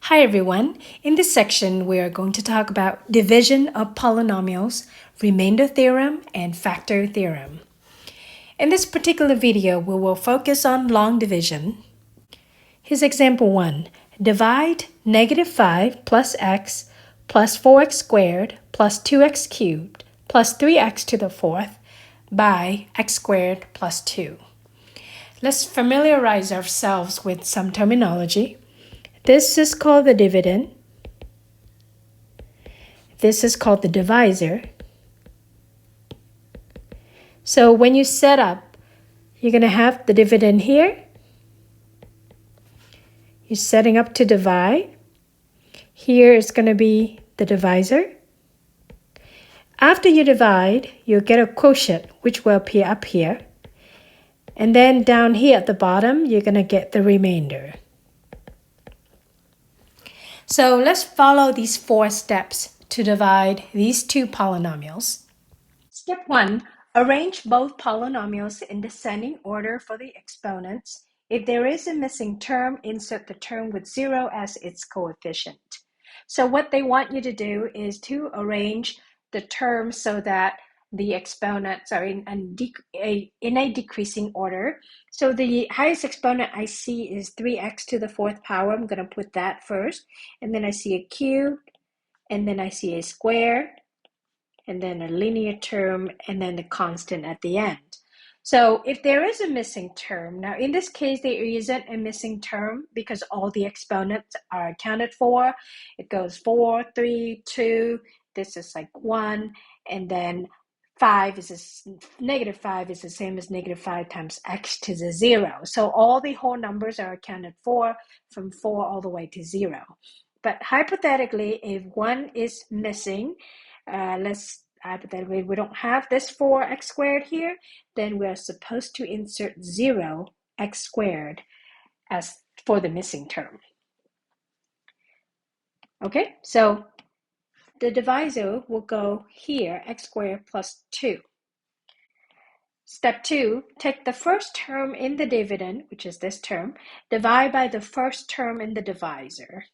Hi everyone. In this section, we are going to talk about division of polynomials, remainder theorem, and factor theorem. In this particular video, we will focus on long division. Here's example 1. Divide negative 5 plus x plus 4x squared plus 2x cubed plus 3x to the fourth by x squared plus 2. Let's familiarize ourselves with some terminology. This is called the dividend. This is called the divisor. So when you set up, you're going to have the dividend here. You're setting up to divide. Here is going to be the divisor. After you divide, you'll get a quotient, which will appear up here. And then down here at the bottom, you're going to get the remainder. So let's follow these 4 steps to divide these two polynomials. Step 1. Arrange both polynomials in descending order for the exponents. If there is a missing term, insert the term with 0 as its coefficient. So what they want you to do is to arrange the terms so that the exponents are in a decreasing order. So the highest exponent I see is 3x to the fourth power. I'm going to put that first. And then I see a cube, and then I see a square, and then a linear term, and then the constant at the end. So if there is a missing term, now in this case, there isn't a missing term because all the exponents are accounted for. It goes 4, 3, 2, this is like 1, and then 5 is negative 5 is the same as negative 5 times x to the 0. So all the whole numbers are accounted for from 4 all the way to 0. But hypothetically, if one is missing, let's hypothetically we don't have this 4x squared here, then we're supposed to insert 0x squared as for the missing term. Okay, so the divisor will go here, x squared plus 2. Step 2, take the first term in the dividend, which is this term, divide by the first term in the divisor.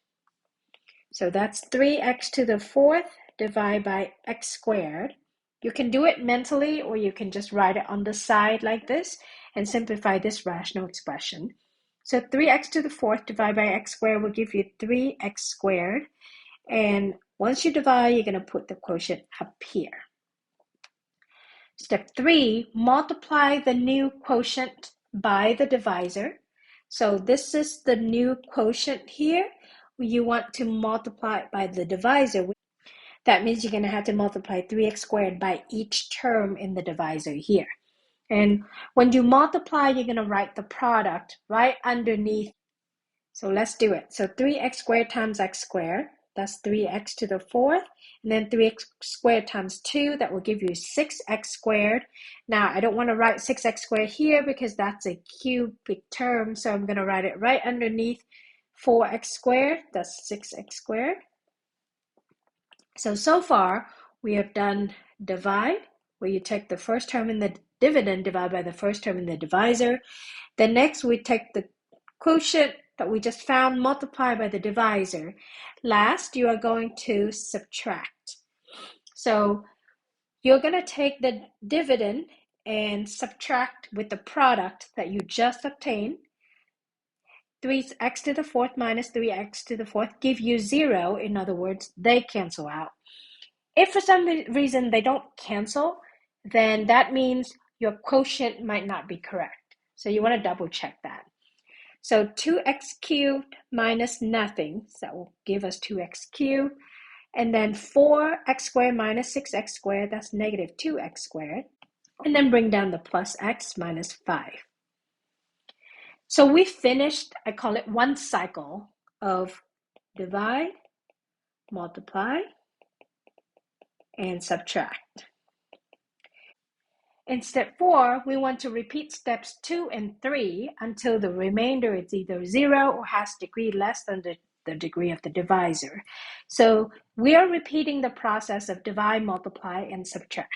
So that's 3x to the fourth divided by x squared. You can do it mentally, or you can just write it on the side like this and simplify this rational expression. So 3x to the fourth divided by x squared will give you 3x squared. And once you divide, you're going to put the quotient up here. Step 3, multiply the new quotient by the divisor. So this is the new quotient here. You want to multiply it by the divisor. That means you're going to have to multiply 3x squared by each term in the divisor here. And when you multiply, you're going to write the product right underneath. So let's do it. So 3x squared times x squared, that's 3x to the fourth. And then 3x squared times 2, that will give you 6x squared. Now, I don't want to write 6x squared here because that's a cubic term. So I'm going to write it right underneath 4x squared. That's 6x squared. So far, we have done divide, where you take the first term in the dividend, divide by the first term in the divisor. Then next, we take the quotient that we just found, multiply by the divisor. Last, you are going to subtract. So you're going to take the dividend and subtract with the product that you just obtained. 3x to the fourth minus 3x to the fourth give you 0. In other words, they cancel out. If for some reason they don't cancel, then that means your quotient might not be correct. So you want to double check that. So 2x cubed minus nothing, so that will give us 2x cubed. And then 4x squared minus 6x squared, that's negative 2x squared. And then bring down the plus x minus 5. So we finished, I call it one cycle of divide, multiply, and subtract. In step 4, we want to repeat steps 2 and 3 until the remainder is either 0 or has degree less than the degree of the divisor. So we are repeating the process of divide, multiply, and subtract.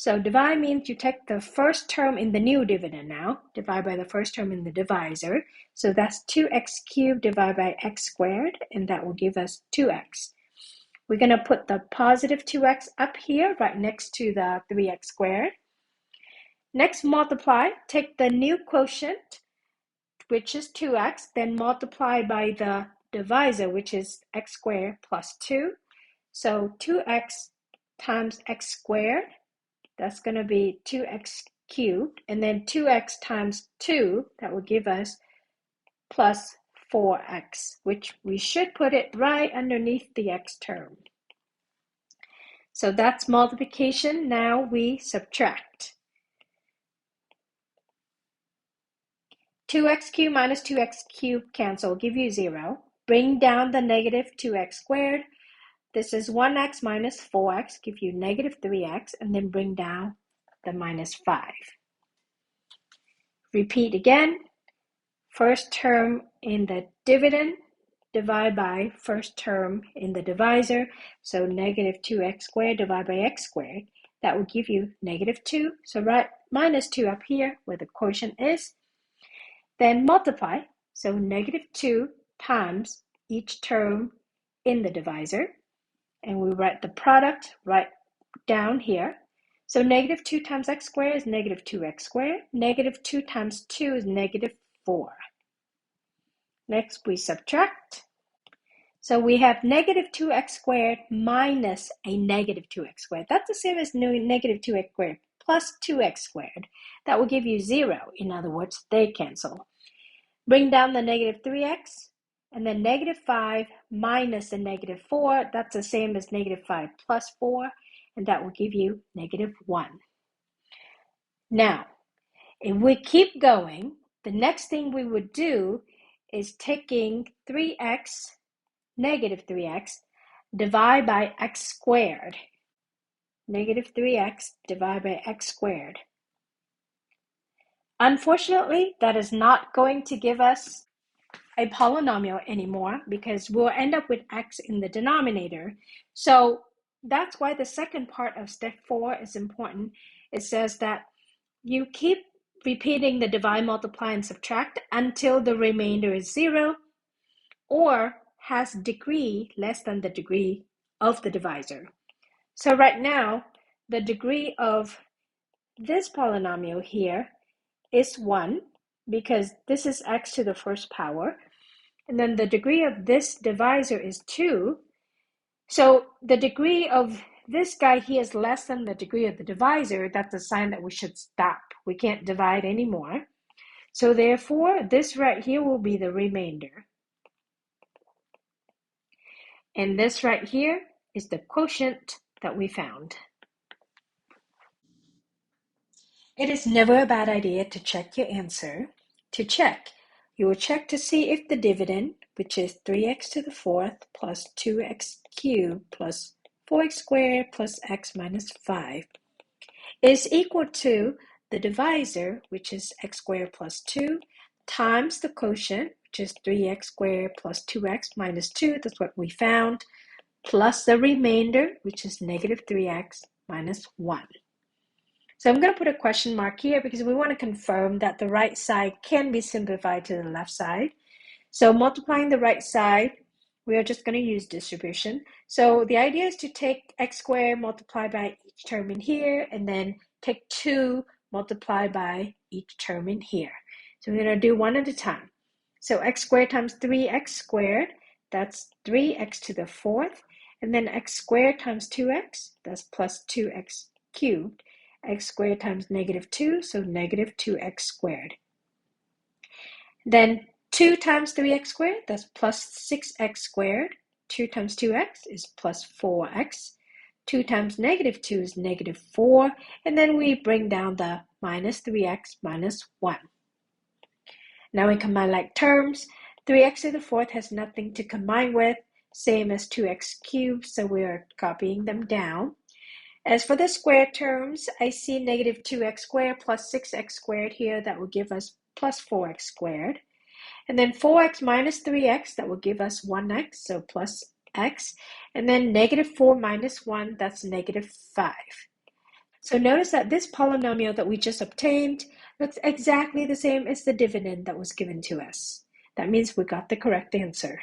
So divide means you take the first term in the new dividend now, divide by the first term in the divisor. So that's 2x cubed divided by x squared, and that will give us 2x. We're going to put the positive 2x up here, right next to the 3x squared. Next, multiply. Take the new quotient, which is 2x, then multiply by the divisor, which is x squared plus 2. So 2x times x squared, that's going to be 2x cubed. And then 2x times 2, that will give us plus 4x, which we should put it right underneath the x term. So that's multiplication. Now we subtract. 2x cubed minus 2x cubed cancel, give you 0. Bring down the negative 2x squared. This is 1x minus 4x, give you negative 3x, and then bring down the minus 5. Repeat again. First term in the dividend, divide by first term in the divisor. So negative 2x squared divided by x squared. That will give you negative 2. So write minus 2 up here where the quotient is. Then multiply. So negative 2 times each term in the divisor. And we write the product right down here. So negative 2 times x squared is negative 2x squared. Negative 2 times 2 is negative 4. Next, we subtract. So we have negative 2x squared minus a negative 2x squared. That's the same as negative 2x squared plus 2x squared. That will give you 0. In other words, they cancel. Bring down the negative 3x, and then negative 5 minus a negative 4. That's the same as negative 5 plus 4, and that will give you negative 1. Now, if we keep going, the next thing we would do is taking 3x, negative 3x, divide by x squared. Negative 3x divided by x squared. Unfortunately, that is not going to give us a polynomial anymore because we'll end up with x in the denominator. So that's why the second part of step 4 is important. It says that you keep repeating the divide, multiply, and subtract until the remainder is 0 or has degree less than the degree of the divisor. So right now, the degree of this polynomial here is 1 because this is x to the first power. And then the degree of this divisor is 2. So the degree of this guy here is less than the degree of the divisor. That's a sign that we should stop. We can't divide anymore. So therefore, this right here will be the remainder. And this right here is the quotient that we found. It is never a bad idea to check your answer. To check, you will check to see if the dividend, which is 3x to the 4th plus 2x cubed plus 4x squared plus x minus 5, is equal to the divisor, which is x squared plus 2, times the quotient, which is 3x squared plus 2x minus 2, that's what we found, plus the remainder, which is negative 3x minus 1. So I'm going to put a question mark here because we want to confirm that the right side can be simplified to the left side. So multiplying the right side, we are just going to use distribution. So the idea is to take x squared, multiply by each term in here, and then take 2, multiply by each term in here. So we're going to do one at a time. So x squared times 3x squared, that's 3x to the 4th. And then x squared times 2x, that's plus 2x cubed. X squared times negative 2, so negative 2x squared. Then 2 times 3x squared, that's plus 6x squared. 2 times 2x is plus 4x. 2 times negative 2 is negative 4. And then we bring down the minus 3x minus 1. Now we combine like terms. 3x to the 4th has nothing to combine with, same as 2x cubed, so we are copying them down. As for the square terms, I see negative 2x squared plus 6x squared here. That will give us plus 4x squared. And then 4x minus 3x, that will give us 1x, so plus x. And then negative 4 minus 1, that's negative 5. So notice that this polynomial that we just obtained, that's exactly the same as the dividend that was given to us. That means we got the correct answer.